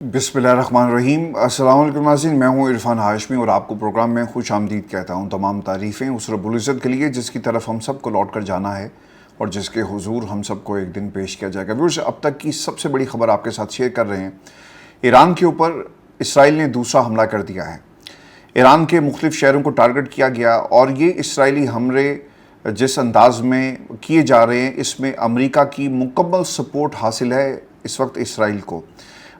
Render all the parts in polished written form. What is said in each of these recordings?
बिस्मिल्लाहिर्रहमानिर्रहीम। अस्सलाम वालेकुम नाज़रीन, मैं हूँ इरफान हाशमी और आपको प्रोग्राम में खुश आमदीद कहता हूँ। तमाम तारीफ़ें उस रब्बुल इज़्ज़त के लिए जिसकी तरफ हम सबको लौट कर जाना है और जिसके हुजूर हम सबको एक दिन पेश किया जाएगा। व्यूअर्स, अब तक की सबसे बड़ी ख़बर आपके साथ शेयर कर रहे हैं। ईरान के ऊपर इसराइल ने दूसरा हमला कर दिया है। ईरान के मुख्तलिफ़ शहरों को टारगेट किया गया और ये इसराइली हमले जिस अंदाज में किए जा रहे हैं, इसमें अमेरिका की मुकम्मल सपोर्ट हासिल है इस वक्त इसराइल को।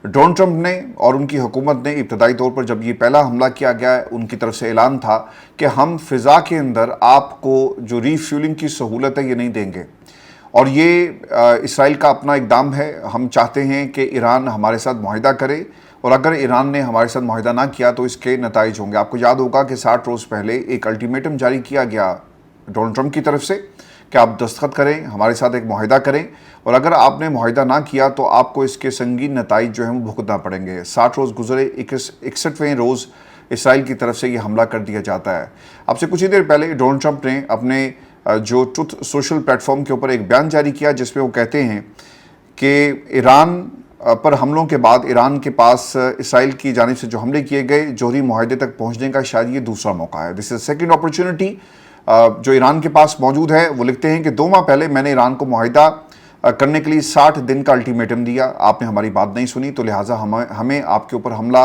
डोनाल्ड ट्रंप ने और उनकी हुकूमत ने इब्तदाई तौर पर जब ये पहला हमला किया गया, उनकी तरफ से ऐलान था कि हम फ़िज़ा के अंदर आपको जो रीफ्यूलिंग की सहूलत है ये नहीं देंगे। और ये इसराइल का अपना इक़दाम है। हम चाहते हैं कि ईरान हमारे साथ मुआहिदा करे और अगर ईरान ने हमारे साथ मुआहिदा ना किया तो इसके नताइज होंगे। आपको याद होगा कि 60 रोज़ पहले एक अल्टीमेटम जारी किया गया डोनाल्ड ट्रंप की तरफ से कि आप दस्तखत करें, हमारे साथ एक मुआहिदा करें और अगर आपने मुआहिदा ना किया तो आपको इसके संगीन नताइज जो हैं वो भुगतना पड़ेंगे। 60 रोज़ गुजरे, 61वें रोज़ इसराइल की तरफ से ये हमला कर दिया जाता है। अब से कुछ ही देर पहले डोनाल्ड ट्रंप ने अपने जो ट्रुथ सोशल प्लेटफॉर्म के ऊपर एक बयान जारी किया जिसमें वो कहते हैं कि ईरान पर हमलों के बाद ईरान के पास इसराइल की जानिब से जो हमले किए गए, जौहरी मुआहिदे तक पहुँचने का शायद ये दूसरा मौका है। दिस इज़ सेकेंड अपॉर्चुनिटी जो ईरान के पास मौजूद है। वो लिखते हैं कि 2 माह पहले मैंने ईरान को मुआहिदा करने के लिए 60 दिन का अल्टीमेटम दिया, आपने हमारी बात नहीं सुनी, तो लिहाजा हमें आपके ऊपर हमला,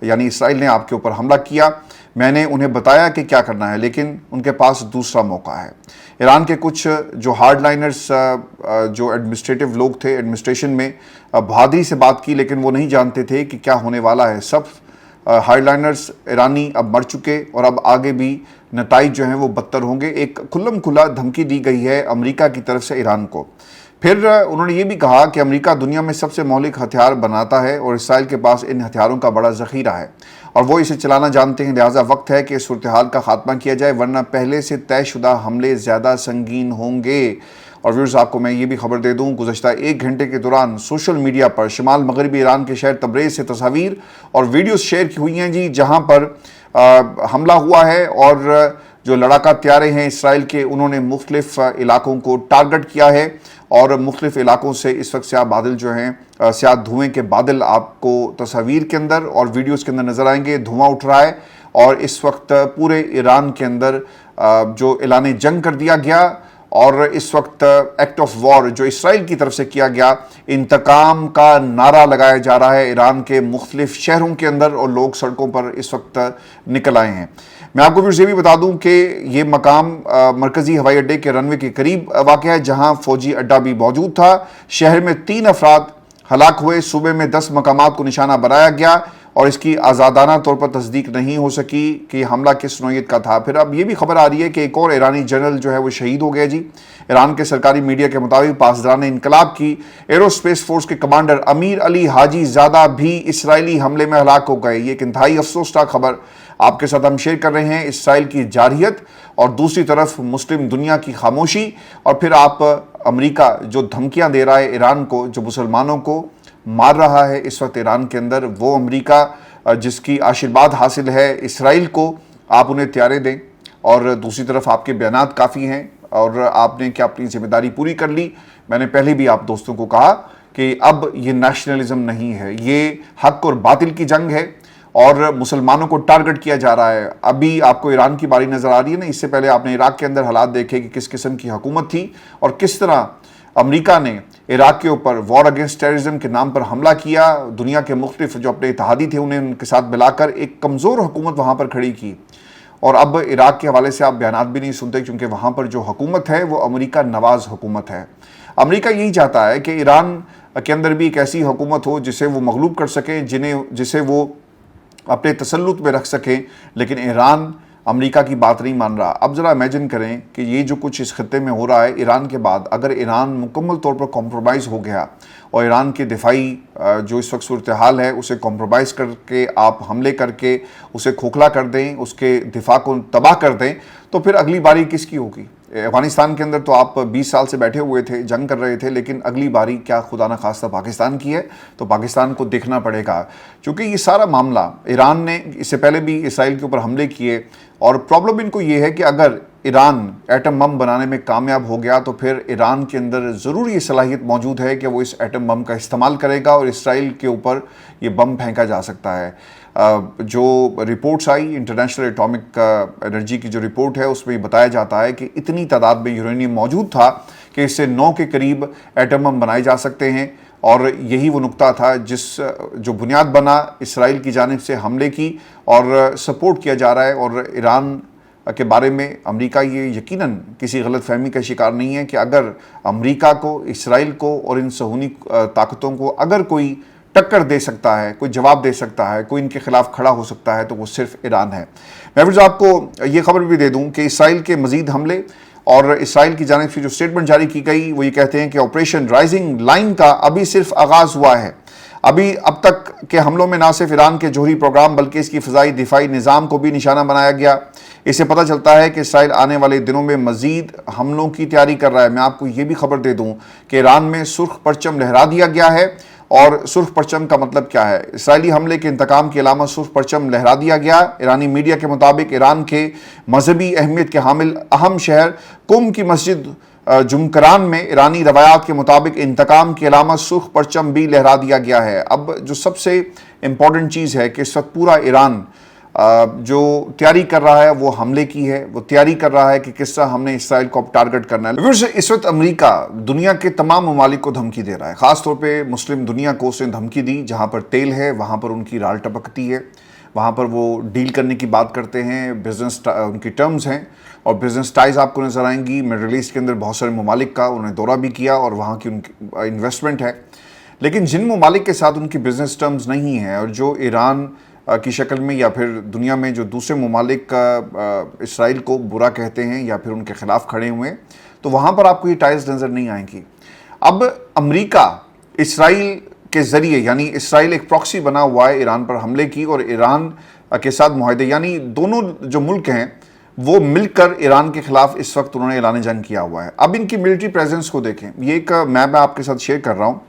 यानी इसराइल ने आपके ऊपर हमला किया। मैंने उन्हें बताया कि क्या करना है, लेकिन उनके पास दूसरा मौका है। ईरान के कुछ जो हार्डलाइनर्स जो एडमिनिस्ट्रेटिव लोग थे, एडमिनिस्ट्रेशन में बहादुरी से बात की, लेकिन वो नहीं जानते थे कि क्या होने वाला है। सब हार्डलाइनर्स ईरानी अब मर चुके और अब आगे भी नताइज जो हैं वो बदतर होंगे। एक खुल्लम खुला धमकी दी गई है अमेरिका की तरफ से ईरान को। फिर उन्होंने ये भी कहा कि अमेरिका दुनिया में सबसे मौलिक हथियार बनाता है और इसराइल के पास इन हथियारों का बड़ा ज़ख़ीरा है और वो इसे चलाना जानते हैं, लिहाजा वक्त है कि सूरत हाल का खात्मा किया जाए वरना पहले से तयशुदा हमले ज़्यादा संगीन होंगे। और व्यूअर्स, आपको मैं ये भी खबर दे दूँ, गुज़श्ता 1 घंटे के दौरान सोशल मीडिया पर शुमाल मगरबी ईरान के शहर तब्रेज़ से तस्वीर और वीडियोज़ शेयर की हुई हैं जी, जहाँ पर हमला हुआ है और जो लड़ाका तैयारे हैं इसराइल के, उन्होंने मुख्तलिफ़ इलाकों को टारगेट किया है और मुख्तलिफ़ इलाकों से इस वक्त स्याह बादल जो हैं, स्याह धुएँ के बादल आपको तस्वीर के अंदर और वीडियोज़ के अंदर नज़र आएंगे। धुआं उठ रहा है और इस वक्त पूरे ईरान के अंदर जो ऐलान जंग कर दिया गया और इस वक्त एक्ट ऑफ वॉर जो इसराइल की तरफ से किया गया, इंतकाम का नारा लगाया जा रहा है ईरान के मुख्तलिफ शहरों के अंदर और लोग सड़कों पर इस वक्त निकल आए हैं। मैं आपको फिर से भी बता दूं कि ये मकाम मरकज़ी हवाई अड्डे के रनवे के करीब वाक़ है, जहां फ़ौजी अड्डा भी मौजूद था। शहर में 3 अफराद हलाक हुए, सूबे में 10 मकामात को निशाना बनाया गया और इसकी आज़ादाना तौर पर तस्दीक नहीं हो सकी कि हमला किस नौइयत का था। फिर अब ये भी खबर आ रही है कि एक और ईरानी जनरल जो है वो शहीद हो गया जी। ईरान के सरकारी मीडिया के मुताबिक पासदारान इनकलाब की एरोस्पेस फोर्स के कमांडर अमीर अली हाजी ज़ादा भी इसराइली हमले में हलाक हो गए। ये एक इंतहाई अफसोसनाक खबर आपके साथ हम शेयर कर रहे हैं। इसराइल की जारहियत और दूसरी तरफ मुस्लिम दुनिया की खामोशी और फिर आप अमेरिका जो धमकियाँ दे रहा है ईरान को, जो मुसलमानों को मार रहा है इस वक्त ईरान के अंदर, वो अमेरिका जिसकी आशीर्वाद हासिल है इसराइल को, आप उन्हें त्यारे दें। और दूसरी तरफ आपके बयानात काफ़ी हैं और आपने क्या अपनी जिम्मेदारी पूरी कर ली। मैंने पहले भी आप दोस्तों को कहा कि अब ये नेशनलिज्म नहीं है, ये हक और बातिल की जंग है और मुसलमानों को टारगेट किया जा रहा है। अभी आपको ईरान की बारी नज़र आ रही है ना, इससे पहले आपने इराक के अंदर हालात देखे कि किस किस्म की हुकूमत थी और किस तरह अमेरिका ने इराक के ऊपर वॉर अगेंस्ट टेररिज्म के नाम पर हमला किया। दुनिया के मुख्तलिफ जो अपने इत्तेहादी थे उन्हें उनके साथ मिलाकर एक कमज़ोर हुकूमत वहाँ पर खड़ी की। और अब इराक के हवाले से आप बयानात भी नहीं सुनते क्योंकि वहाँ पर जो हुकूमत है वो अमेरिका नवाज हुकूमत है। अमेरिका यही चाहता है कि ईरान के अंदर भी एक ऐसी हुकूमत हो जिसे वो मगलूब कर सकें, जिसे वो अपने तसल्लुत में रख सकें, लेकिन ईरान अमेरिका की बात नहीं मान रहा। अब ज़रा इमेजिन करें कि ये जो कुछ इस खत्ते में हो रहा है ईरान के बाद, अगर ईरान मुकम्मल तौर पर कॉम्प्रोमाइज़ हो गया और ईरान के दिफाई जो इस वक्त सूरत हाल है उसे कॉम्प्रोमाइज़ करके आप हमले करके उसे खोखला कर दें, उसके दिफा को तबाह कर दें, तो फिर अगली बारी किसकी होगी? अफगानिस्तान के अंदर तो आप 20 साल से बैठे हुए थे, जंग कर रहे थे, लेकिन अगली बारी क्या खुदा न खास्ता पाकिस्तान की है, तो पाकिस्तान को देखना पड़ेगा। क्योंकि ये सारा मामला ईरान ने इससे पहले भी इसराइल के ऊपर हमले किए और प्रॉब्लम इनको ये है कि अगर ایران ایٹم بم بنانے میں کامیاب ہو گیا تو پھر ایران کے اندر ضرور یہ صلاحیت موجود ہے کہ وہ اس ایٹم بم کا استعمال کرے گا اور اسرائیل کے اوپر یہ بم پھینکا جا سکتا ہے۔ جو رپورٹس آئی انٹرنیشنل ایٹامک انرجی کی جو رپورٹ ہے اس میں یہ بتایا جاتا ہے کہ اتنی تعداد میں یورینیم موجود تھا کہ اس سے 9 کے قریب ایٹم بم بنائے جا سکتے ہیں، اور یہی وہ نقطہ تھا جو بنیاد بنا اسرائیل کی جانب سے حملے کی اور سپورٹ کیا جا رہا ہے۔ اور ایران کے بارے میں امریکہ یہ یقیناً کسی غلط فہمی کا شکار نہیں ہے کہ اگر امریکہ کو، اسرائیل کو اور ان صہیونی طاقتوں کو اگر کوئی ٹکر دے سکتا ہے، کوئی جواب دے سکتا ہے، کوئی ان کے خلاف کھڑا ہو سکتا ہے تو وہ صرف ایران ہے۔ میں آپ کو یہ خبر بھی دے دوں کہ اسرائیل کے مزید حملے اور اسرائیل کی جانب سے جو سٹیٹمنٹ جاری کی گئی وہ یہ کہتے ہیں کہ آپریشن رائزنگ لائن کا ابھی صرف آغاز ہوا ہے۔ اب تک کے حملوں میں نہ صرف ایران کے جوہری پروگرام بلکہ اس کی فضائی دفاعی نظام کو بھی نشانہ بنایا گیا۔ اس سے پتہ چلتا ہے کہ اسرائیل آنے والے دنوں میں مزید حملوں کی تیاری کر رہا ہے۔ میں آپ کو یہ بھی خبر دے دوں کہ ایران میں سرخ پرچم لہرا دیا گیا ہے، اور سرخ پرچم کا مطلب کیا ہے؟ اسرائیلی حملے کے انتقام کی علامت سرخ پرچم لہرا دیا گیا۔ ایرانی میڈیا کے مطابق ایران کے مذہبی اہمیت کے حامل اہم شہر قم کی مسجد جمکران میں ایرانی روایات کے مطابق انتقام کی علامت سرخ پرچم بھی لہرا دیا گیا ہے۔ اب جو سب سے امپورٹنٹ چیز ہے کہ اس وقت پورا ایران جو تیاری کر رہا ہے وہ حملے کی ہے، وہ تیاری کر رہا ہے کہ کس طرح ہم نے اسرائیل کو اب ٹارگٹ کرنا ہے۔ اس وقت امریکہ دنیا کے تمام ممالک کو دھمکی دے رہا ہے، خاص طور پہ مسلم دنیا کو اس نے دھمکی دی۔ جہاں پر تیل ہے وہاں پر ان کی رال ٹپکتی ہے، وہاں پر وہ ڈیل کرنے کی بات کرتے ہیں، بزنس ان کی ٹرمز ہیں اور بزنس ٹائز آپ کو نظر آئیں گی۔ مڈل ایسٹ کے اندر بہت سارے ممالک کا انہوں نے دورہ بھی کیا اور وہاں کی ان کی انویسٹمنٹ ہے، لیکن جن ممالک کے ساتھ ان کی بزنس ٹرمز نہیں ہیں اور جو ایران کی شکل میں یا پھر دنیا میں جو دوسرے ممالک اسرائیل کو برا کہتے ہیں یا پھر ان کے خلاف کھڑے ہوئے ہیں، تو وہاں پر آپ کو یہ ٹائز نظر نہیں آئیں گی۔ اب امریکہ اسرائیل کے ذریعے، یعنی اسرائیل ایک پراکسی بنا ہوا ہے ایران پر حملے کی، اور ایران کے ساتھ معاہدے، یعنی دونوں جو ملک ہیں وہ مل کر ایران کے خلاف اس وقت انہوں نے اعلان جنگ کیا ہوا ہے۔ اب ان کی ملٹری پریزنس کو دیکھیں، یہ ایک میپ میں آپ کے ساتھ شیئر کر رہا ہوں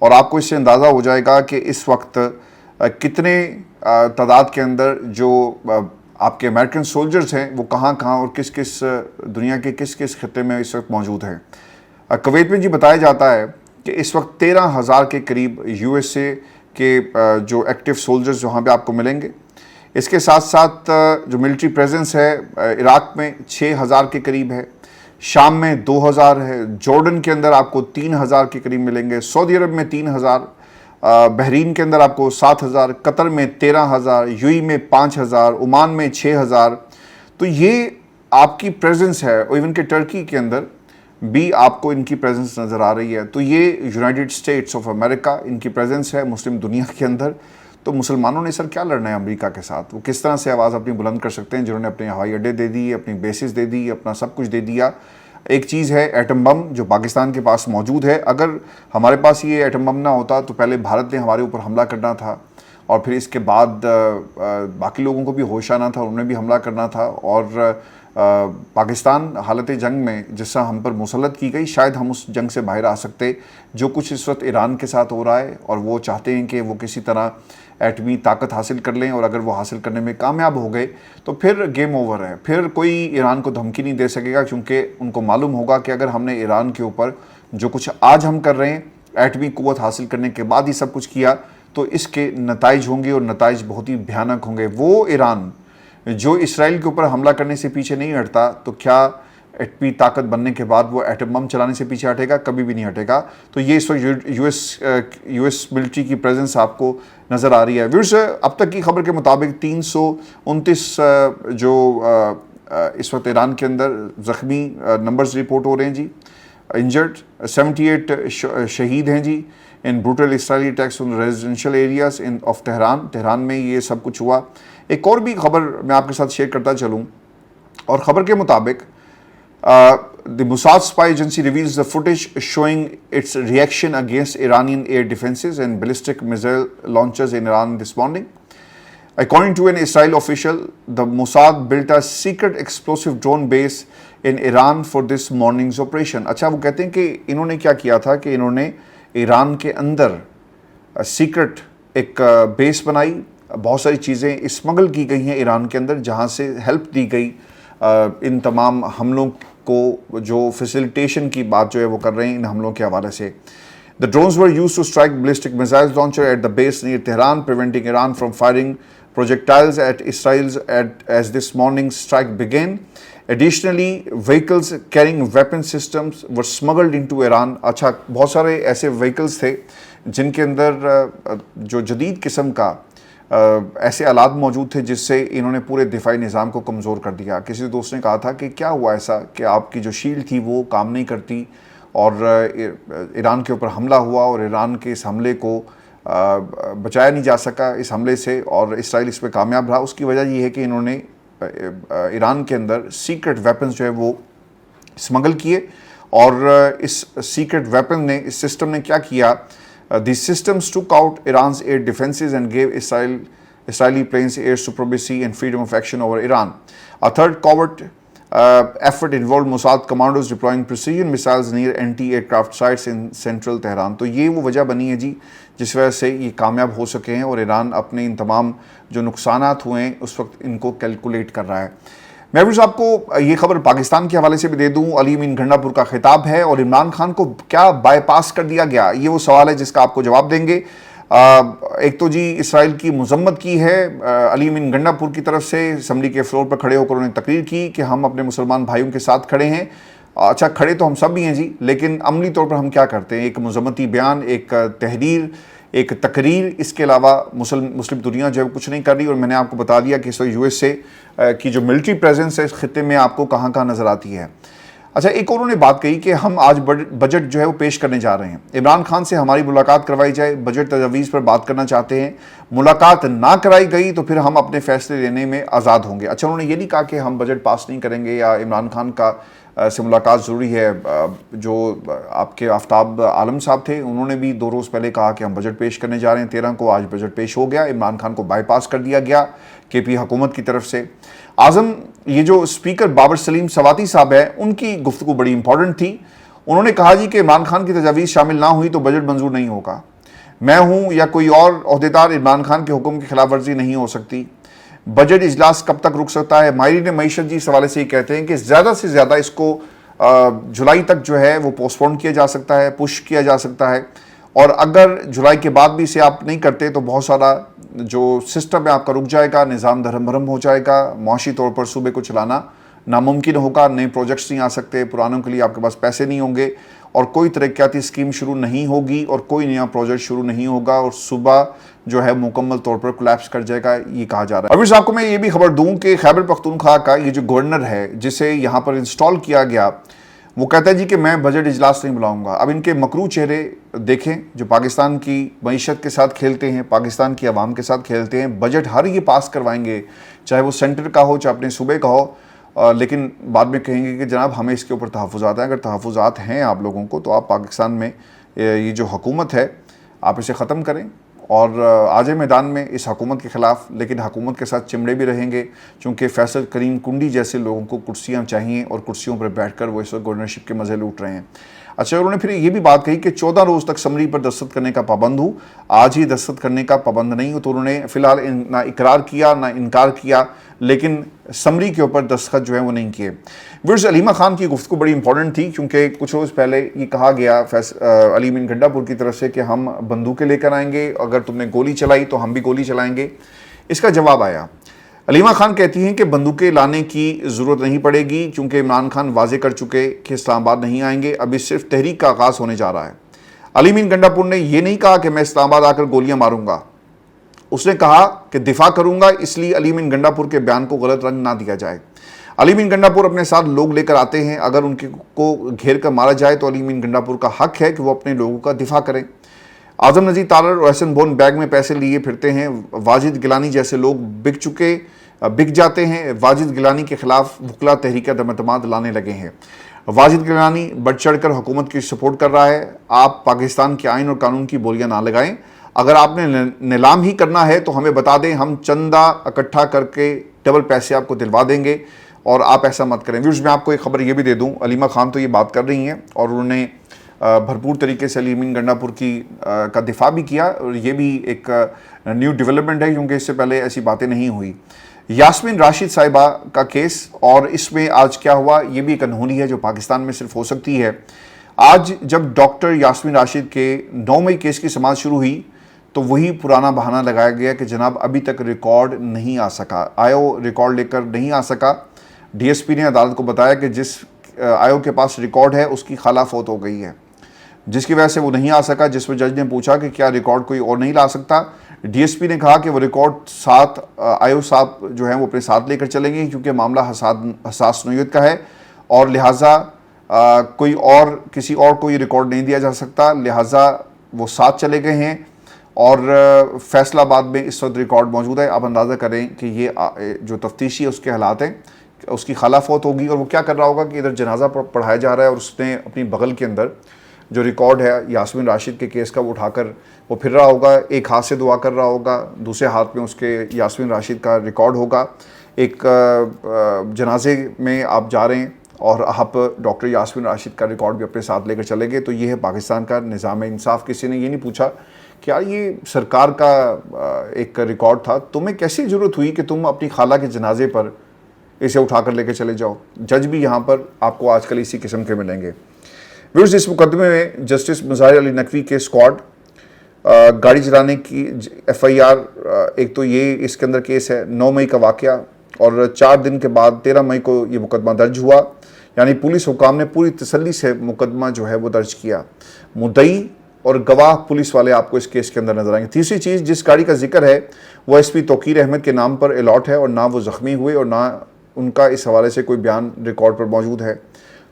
اور آپ کو اس سے اندازہ ہو جائے گا کہ اس وقت کتنے تعداد کے اندر جو آپ کے امریکن سولجرز ہیں وہ کہاں کہاں اور کس کس دنیا کے کس کس خطے میں اس وقت موجود ہیں۔ کویت میں بتایا جاتا ہے کہ اس وقت 13,000 کے قریب یو ایس اے کے جو ایکٹیو سولجرز وہاں پہ آپ کو ملیں گے۔ اس کے ساتھ ساتھ جو ملٹری پریزنس ہے عراق میں 6,000 کے قریب ہے، شام میں 2,000 ہے، جارڈن کے اندر آپ کو 3,000 کے قریب ملیں گے، سعودی عرب میں 3,000، بحرین کے اندر آپ کو 7,000، قطر میں 13,000، یو ای میں 5,000، عمان میں 6,000۔ تو یہ آپ کی پریزنس ہے، اور ایون کہ ٹرکی کے اندر بھی آپ کو ان کی پریزنس نظر آ رہی ہے۔ تو یہ یونائٹڈ اسٹیٹس آف امریکہ ان کی پریزنس ہے مسلم دنیا کے اندر۔ تو مسلمانوں نے سر کیا لڑنا ہے امریکہ کے ساتھ؟ وہ کس طرح سے آواز اپنی بلند کر سکتے ہیں جنہوں نے اپنے ہوائی اڈے دے دی، اپنی بیسز دے دی، اپنا سب کچھ دے دیا۔ ایک چیز ہے ایٹم بم جو پاکستان کے پاس موجود ہے، اگر ہمارے پاس یہ ایٹم بم نہ ہوتا تو پہلے بھارت نے ہمارے اوپر حملہ کرنا تھا، اور پھر اس کے بعد باقی لوگوں کو بھی ہوش آنا تھا، انہوں نے بھی حملہ کرنا تھا، اور پاکستان حالت جنگ میں جس طرح ہم پر مسلط کی گئی شاید ہم اس جنگ سے باہر آ سکتے۔ جو کچھ اس وقت ایران کے ساتھ ہو رہا ہے اور وہ چاہتے ہیں کہ وہ کسی طرح ایٹمی طاقت حاصل کر لیں، اور اگر وہ حاصل کرنے میں کامیاب ہو گئے تو پھر گیم اوور ہے، پھر کوئی ایران کو دھمکی نہیں دے سکے گا، کیونکہ ان کو معلوم ہوگا کہ اگر ہم نے ایران کے اوپر جو کچھ آج ہم کر رہے ہیں ایٹمی قوت حاصل کرنے کے بعد ہی سب کچھ کیا تو اس کے نتائج ہوں گے، اور نتائج بہت ہی بھیانک ہوں گے۔ وہ ایران جو اسرائیل کے اوپر حملہ کرنے سے پیچھے نہیں ہٹتا تو کیا ایٹمی طاقت بننے کے بعد وہ ایٹم بم چلانے سے پیچھے ہٹے گا؟ کبھی بھی نہیں ہٹے گا۔ تو یہ اس وقت یو ایس ملٹری کی پریزنس آپ کو نظر آ رہی ہے۔ ویورز، اب تک کی خبر کے مطابق 329 جو اس وقت ایران کے اندر زخمی نمبرز رپورٹ ہو رہے ہیں جی، انجرڈ 78 شہید ہیں جی in brutal Israeli attacks on residential areas of Tehran میں یہ سب کچھ ہوا۔ ایک اور بھی خبر میں آپ کے ساتھ شیئر کرتا چلوں، اور خبر کے مطابق the Mossad spy agency reveals the footage showing its reaction against Iranian air defenses and ballistic missile launchers in Iran responding. According to an Israel official, the Mossad built a secret explosive drone base in Iran for this morning's operation. اچھا، وہ کہتے ہیں کہ انہوں نے کیا کیا تھا کہ انہوں نے ایران کے اندر سیکرٹ ایک بیس بنائی، بہت ساری چیزیں اسمگل کی گئی ہیں ایران کے اندر جہاں سے ہیلپ دی گئی ان تمام حملوں کو جو فیسیلیٹیشن کی بات جو ہے وہ کر رہے ہیں ان حملوں کے حوالے سے. The drones were used to strike ballistic missiles launcher at the base near Tehran, preventing Iran from firing projectiles at Israel as this morning's strike began. Additionally, vehicles carrying weapon systems were smuggled into Iran. اچھا بہت سارے ایسے vehicles تھے جن کے اندر جو جدید قسم کا ایسے آلات موجود تھے جس سے انہوں نے پورے دفاعی نظام کو کمزور کر دیا. کسی دوست نے کہا تھا کہ کیا ہوا ایسا کہ آپ کی جو شیلڈ تھی وہ کام نہیں کرتی اور ایران کے اوپر حملہ ہوا اور ایران کے اس حملے کو بچایا نہیں جا سکا اس حملے سے اور اسرائیل اس پہ کامیاب رہا. اس کی وجہ یہ ہے کہ انہوں نے ایران کے اندر سیکرٹ ویپنز جو ہے وہ اسمگل کیے اور اس سیکرٹ ویپن نے اس سسٹم نے کیا کیا. These systems took out Iran's air defenses and gave Israeli planes air supremacy and freedom of action over Iran. A third covert effort involved Mossad commandos deploying precision missiles near anti-aircraft sites in central Tehran. تو یہ وہ وجہ بنی ہے جی جس وجہ سے یہ کامیاب ہو سکے ہیں اور ایران اپنے ان تمام جو نقصانات ہوئے ہیں اس وقت ان کو کیلکولیٹ کر رہا ہے. میں بھی آپ کو یہ خبر پاکستان کے حوالے سے بھی دے دوں. علی امین گھنڈا پور کا خطاب ہے اور عمران خان کو کیا بائی پاس کر دیا گیا, یہ وہ سوال ہے جس کا آپ کو جواب دیں گے. ایک تو جی اسرائیل کی مذمت کی ہے علی امین گھنڈا پور کی طرف سے, اسمبلی کے فلور پر کھڑے ہو کر انہوں نے تقریر کی کہ ہم اپنے مسلمان بھائیوں کے ساتھ کھڑے ہیں. اچھا کھڑے تو ہم سب بھی ہیں جی, لیکن عملی طور پر ہم کیا کرتے ہیں؟ ایک مذمتی بیان, ایک تحریر, ایک تقریر, اس کے علاوہ مسلم دنیا جو ہے کچھ نہیں کر رہی. اور میں نے آپ کو بتا دیا کہ اس وقت USA کی جو ملٹری پریزنس ہے اس خطے میں آپ کو کہاں کہاں نظر آتی ہے. اچھا ایک اور انہوں نے بات کہی کہ ہم آج بجٹ جو ہے وہ پیش کرنے جا رہے ہیں, عمران خان سے ہماری ملاقات کروائی جائے, بجٹ تجاویز پر بات کرنا چاہتے ہیں, ملاقات نہ کرائی گئی تو پھر ہم اپنے فیصلے لینے میں آزاد ہوں گے. اچھا انہوں نے یہ نہیں کہا کہ ہم بجٹ پاس نہیں کریں گے یا عمران خان کا سے ملاقات ضروری ہے. جو آپ کے آفتاب عالم صاحب تھے انہوں نے بھی 2 روز پہلے کہا کہ ہم بجٹ پیش کرنے جا رہے ہیں 13 کو. آج بجٹ پیش ہو گیا, عمران خان کو بائی پاس کر دیا گیا KP حکومت کی طرف سے. اعظم یہ جو اسپیکر بابر سلیم سواتی صاحب ہیں ان کی گفتگو بڑی امپورٹنٹ تھی. انہوں نے کہا جی کہ عمران خان کی تجاویز شامل نہ ہوئی تو بجٹ منظور نہیں ہوگا. میں ہوں یا کوئی اور عہدیدار عمران خان کے حکم کی خلاف ورزی نہیں ہو سکتی. بجٹ اجلاس کب تک رک سکتا ہے؟ ماہرین معیشت جی اس حوالے سے یہ کہتے ہیں کہ زیادہ سے زیادہ اس کو جولائی تک جو ہے وہ پوسٹ پون کیا جا سکتا ہے, پش کیا جا سکتا ہے. اور اگر جولائی کے بعد بھی اسے آپ نہیں کرتے تو بہت سارا جو سسٹم ہے آپ کا رک جائے گا, نظام دھرم بھرم ہو جائے گا, معاشی طور پر صوبے کو چلانا ناممکن ہوگا, نئے پروجیکٹس نہیں آ سکتے, پرانوں کے لیے آپ کے پاس پیسے نہیں ہوں گے اور کوئی ترقیاتی اسکیم شروع نہیں ہوگی اور کوئی نیا پروجیکٹ شروع نہیں ہوگا اور صوبہ جو ہے مکمل طور پر کولیپس کر جائے گا, یہ کہا جا رہا ہے. ابھی صاحب کو میں یہ بھی خبر دوں کہ خیبر پختونخوا کا یہ جو گورنر ہے جسے یہاں پر انسٹال کیا گیا وہ کہتا ہے جی کہ میں بجٹ اجلاس نہیں بلاؤں گا. اب ان کے مکروہ چہرے دیکھیں جو پاکستان کی معیشت کے ساتھ کھیلتے ہیں, پاکستان کی عوام کے ساتھ کھیلتے ہیں. بجٹ ہر یہ پاس کروائیں گے چاہے وہ سینٹر کا ہو چاہے اپنے صوبے کا ہو, لیکن بعد میں کہیں گے کہ جناب ہمیں اس کے اوپر تحفظات ہیں. اگر تحفظات ہیں آپ لوگوں کو تو آپ پاکستان میں یہ جو حکومت ہے آپ اسے ختم کریں اور آ جائیں میدان میں اس حکومت کے خلاف. لیکن حکومت کے ساتھ چمڑے بھی رہیں گے چونکہ فیصل کریم کنڈی جیسے لوگوں کو کرسیاں چاہیے اور کرسیوں پر بیٹھ کر وہ اس وقت گورنرشپ کے مزے لوٹ رہے ہیں. اچھا انہوں نے پھر یہ بھی بات کہی کہ 14 روز تک سمری پر دستخط کرنے کا پابند ہوں, آج ہی دستخط کرنے کا پابند نہیں ہوں. تو انہوں نے فی الحال نہ اقرار کیا نہ انکار کیا, لیکن سمری کے اوپر دستخط جو ہے وہ نہیں کیے. ورز علیمہ خان کی گفتگو بڑی امپورٹنٹ تھی کیونکہ کچھ روز پہلے یہ کہا گیا علی امین گھنڈا پور کی طرف سے کہ ہم بندوقیں لے کر آئیں گے, اگر تم نے گولی چلائی تو ہم بھی گولی چلائیں گے. اس کا جواب آیا. علیمہ خان کہتی ہیں کہ بندوقیں لانے کی ضرورت نہیں پڑے گی کیونکہ عمران خان واضح کر چکے کہ اسلام آباد نہیں آئیں گے, ابھی صرف تحریک کا آغاز ہونے جا رہا ہے. علی امین گھنڈا پور نے یہ نہیں کہا کہ میں اسلام آباد آ کر گولیاں ماروں گا, اس نے کہا کہ دفاع کروں گا, اس لیے علی امین گھنڈا پور کے بیان کو غلط رنگ نہ دیا جائے. علی امین گھنڈا پور اپنے ساتھ لوگ لے کر آتے ہیں, اگر ان کو گھیر کر مارا جائے تو علی امین گھنڈا پور کا حق ہے کہ وہ اپنے لوگوں کا دفاع کریں. اعظم نذیر تارڑ اور احسن بون بیگ میں پیسے لیے پھرتے ہیں, واجد گیلانی جیسے لوگ بک جاتے ہیں. واجد گیلانی کے خلاف وکلا تحریک عدم اعتماد لانے لگے ہیں. واجد گیلانی بڑھ چڑھ کر حکومت کی سپورٹ کر رہا ہے. آپ پاکستان کے آئین اور قانون کی بولیاں نہ لگائیں. اگر آپ نے نیلام ہی کرنا ہے تو ہمیں بتا دیں, ہم چندہ اکٹھا کر کے ڈبل پیسے آپ کو دلوا دیں گے, اور آپ ایسا مت کریں. ویورز میں آپ کو ایک خبر یہ بھی دے دوں, علیمہ خان تو یہ بات کر رہی ہیں اور انہوں نے بھرپور طریقے سے علی امین گھنڈا پور کا دفاع بھی کیا, اور یہ بھی ایک نیو ڈیولپمنٹ ہے کیونکہ اس سے پہلے ایسی باتیں نہیں ہوئی. यास्मीन राशिद साहिबा का केस, और इसमें आज क्या हुआ ये भी एक अनहोनी है जो पाकिस्तान में सिर्फ हो सकती है। आज जब डॉक्टर यास्मीन राशिद के 9 मई केस की समाअत शुरू हुई तो वही पुराना बहाना लगाया गया कि जनाब अभी तक रिकॉर्ड नहीं आ सका, आयो रिकॉर्ड लेकर नहीं आ सका। डीएसपी ने अदालत को बताया कि जिस आयो के पास रिकॉर्ड है उसकी खाला फौत हो गई है, जिसकी वजह से वो नहीं आ सका। जिस पर जज ने पूछा कि क्या रिकॉर्ड कोई और नहीं ला सकता, डीएसपी ने कहा कि वो रिकॉर्ड साथ आयो साहब जो है वो अपने साथ लेकर चलेंगे क्योंकि मामला हसास नोयत का है और लिहाजा किसी और को ये रिकॉर्ड नहीं दिया जा सकता, लिहाजा वो साथ चले गए हैं और फैसलाबाद में इस वक्त रिकॉर्ड मौजूद है। आप अंदाज़ा करें कि ये जो तफ्तीशी है उसके हालात हैं, उसकी खाला फौत होगी और वो क्या कर रहा होगा कि इधर जनाजा पढ़ाया जा रहा है और उसने अपनी बगल के अंदर जो रिकॉर्ड है यास्मीन राशिद के केस का वो उठाकर वो फिर रहा होगा, एक हाथ से दुआ कर रहा होगा, दूसरे हाथ में उसके यास्मीन राशिद का रिकॉर्ड होगा। एक जनाजे में आप जा रहे हैं और आप डॉक्टर यास्मीन राशिद का रिकॉर्ड भी अपने साथ लेकर चले गए, तो ये है पाकिस्तान का निज़ाम इंसाफ। किसी ने ये नहीं पूछा कि यार ये सरकार का एक रिकॉर्ड था, तुम्हें कैसी ज़रूरत हुई कि तुम अपनी खाला के जनाजे पर इसे उठाकर लेकर चले जाओ। जज भी यहाँ पर आपको आजकल इसी किस्म के मिलेंगे। व्यूअर्स, इस मुकदमे में जस्टिस मुज़ाहिर अली नकवी के स्क्वाड गाड़ी चलाने की एफआईआर, एक तो ये इसके अंदर केस है 9 मई का वाक़या और 4 दिन के बाद 13 मई को ये मुकदमा दर्ज हुआ, यानी पुलिस हुकाम ने पूरी तसल्ली से मुकदमा जो है वो दर्ज किया। मुद्दई और गवाह पुलिस वाले आपको इस केस के अंदर नजर आएंगे। तीसरी चीज़, जिस गाड़ी का जिक्र है वो एसपी तौकीर अहमद के नाम पर अलॉट है और ना वो ज़ख्मी हुए और ना उनका इस हवाले से कोई बयान रिकॉर्ड पर मौजूद है।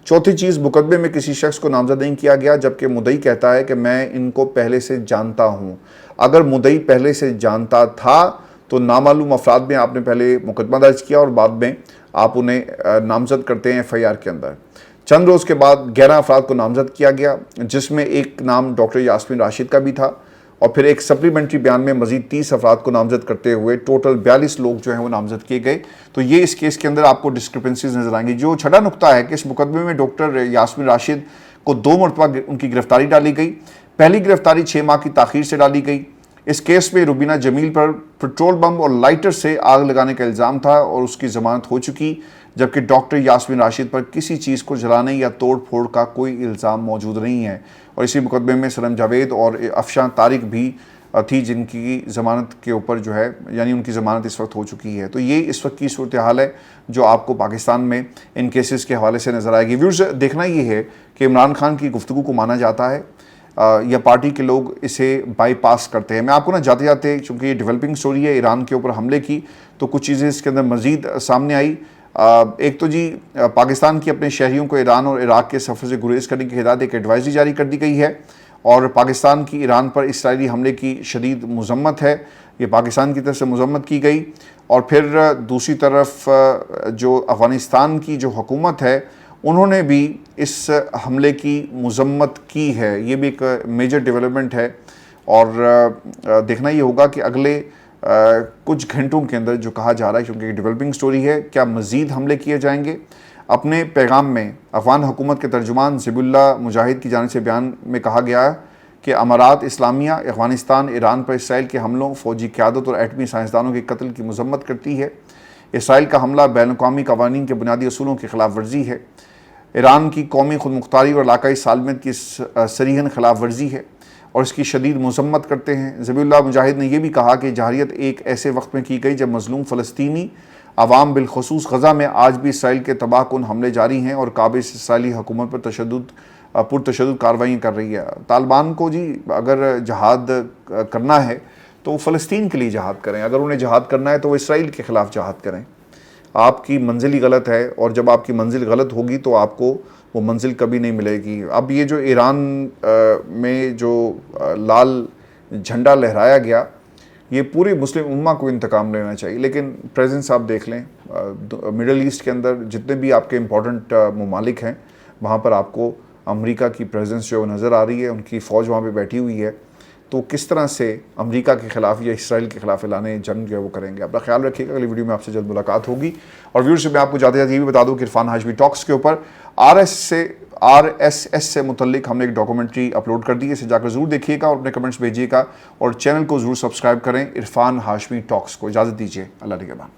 चौथी चीज़, मुकदमे में किसी शख्स को नामजद नहीं किया गया, जबकि मुद्दई कहता है कि मैं इनको पहले से जानता हूँ। अगर मुद्दई पहले से जानता था तो नामालूम अफराद में आपने पहले मुकदमा दर्ज किया और बाद में आप उन्हें नामजद करते हैं एफआईआर के अंदर। चंद रोज़ के बाद 11 अफराद को नामजद किया गया, जिसमें एक नाम डॉक्टर यास्मीन राशिद का भी था और फिर एक सप्लीमेंट्री बयान में मजीद 30 अफराद को नामजद करते हुए टोटल 42 लोग जो हैं वो नामजद किए गए। तो ये इस केस के अंदर आपको डिस्क्रिपेंसीज नजर आएंगी। जो छठा नुकता है कि इस मुकदमे में डॉक्टर यास्मीन राशिद को 2 मरतबा उनकी गिरफ्तारी डाली गई। पहली गिरफ्तारी 6 माह की ताख़ीर से डाली गई। इस केस में रुबीना जमील पर पेट्रोल बम और लाइटर से आग लगाने का इल्ज़ाम था और उसकी ज़मानत हो चुकी, जबकि डॉक्टर यास्मीन राशिद पर किसी चीज़ को जलाने या तोड़ फोड़ का कोई इल्ज़ाम मौजूद नहीं है। और इसी मुकदमे में सनम जावेद और अफशां तारिक भी थी, जिनकी ज़मानत के ऊपर जो है यानी उनकी ज़मानत इस वक्त हो चुकी है। तो ये इस वक्त की सूरत हाल है जो आपको पाकिस्तान में इन केसेस के हवाले से नज़र आएगी। व्यूअर्स, देखना ये है कि इमरान खान की गुफ्तगू को माना जाता है या पार्टी के लोग इसे बाईपास करते हैं। मैं आपको ना जाते जाते, चूँकि ये डेवलपिंग स्टोरी है ईरान के ऊपर हमले की, तो कुछ चीज़ें इसके अंदर मज़ीद सामने आई। एक तो जी पाकिस्तान की अपने शहरियों को ईरान और इराक़ के सफ़र से गुरेज करने की हिदायत, एक एडवाइजरी जारी कर दी गई है और पाकिस्तान की ईरान पर इसराइली हमले की शदीद मज़म्मत है, ये पाकिस्तान की तरफ से मज़म्मत की गई। और फिर दूसरी तरफ जो अफ़गानिस्तान की जो हुकूमत है उन्होंने भी इस हमले की मज़म्मत की है। ये भी एक मेजर डेवलपमेंट है और देखना ये होगा कि अगले कुछ घंटों के अंदर जो कहा जा रहा है, क्योंकि डेवलपिंग स्टोरी है, क्या मज़ीद हमले किए जाएंगे। अपने पैगाम में अफ़गान हुकूमत के तर्जुमान ज़िबुल्लाह मुजाहिद की जानिब से बयान में कहा गया कि अमारात इस्लामिया अफ़गानिस्तान ईरान पर इसराइल के हमलों, फ़ौजी क़यादत और एटमी साइंसदानों के कत्ल की मज़म्मत करती है। इसराइल का हमला बैनुल-अक़वामी क़वानीन के बुनियादी असूलों की खिलाफ वर्जी है, ईरान की कौमी खुदमुख्तारी और इलाकाई सालमियत की सरीहन खिलाफ वर्जी है और इसकी शदीद मज़म्मत करते हैं। ज़िबुल्लाह मुजाहिद ने यह भी कहा कि जहारियत एक ऐसे वक्त में की गई जब मज़लूम फ़लस्तीनी अवाम बिलखसूस गज़ा में आज भी इसराइल के तबाहकुन हमले जारी हैं और काबिज़ इसराइली हुकूमत पर पुरतशद्दुद कार्रवाई कर रही है। तालिबान को जी अगर जहाद करना है तो फ़लस्तीन के लिए जहाद करें, अगर उन्हें जहाद करना है तो वो इसराइल के ख़िलाफ़ जहाद करें। आपकी मंजिल ही गलत है और जब आपकी मंजिल गलत होगी तो आपको वो मंजिल कभी नहीं मिलेगी। अब ये जो ईरान में जो लाल झंडा लहराया गया, ये पूरी मुस्लिम उम्मा को इंतकाम लेना चाहिए, लेकिन प्रेजेंस आप देख लें मिडल ईस्ट के अंदर जितने भी आपके इम्पोर्टेंट ममालिक हैं वहाँ पर आपको अमेरिका की प्रेजेंस जो नज़र आ रही है, उनकी फ़ौज वहाँ पे बैठी हुई है। तो किस तरह से अमेरिका के ख़िलाफ़ या इसराइल के ख़िलाफ़ ऐलाने जंग जो है वो करेंगे। अपना ख्याल रखिएगा, अगली वीडियो में आपसे जल्द मुलाकात होगी। और व्यूअर्स, मैं आपको जाते जाते ये भी बता दूँ कि इरफान हाशमी टॉक्स के ऊपर RSS से मुतल्लिक हमने एक डॉक्यूमेंट्री अपलोड कर दी है, इसे जाकर ज़रूर देखिएगा और अपने कमेंट्स भेजिएगा और चैनल को ज़रूर सब्सक्राइब करें इरफान हाशमी टॉक्स को। इजाज़त दीजिए, अल्लाह निगहबान।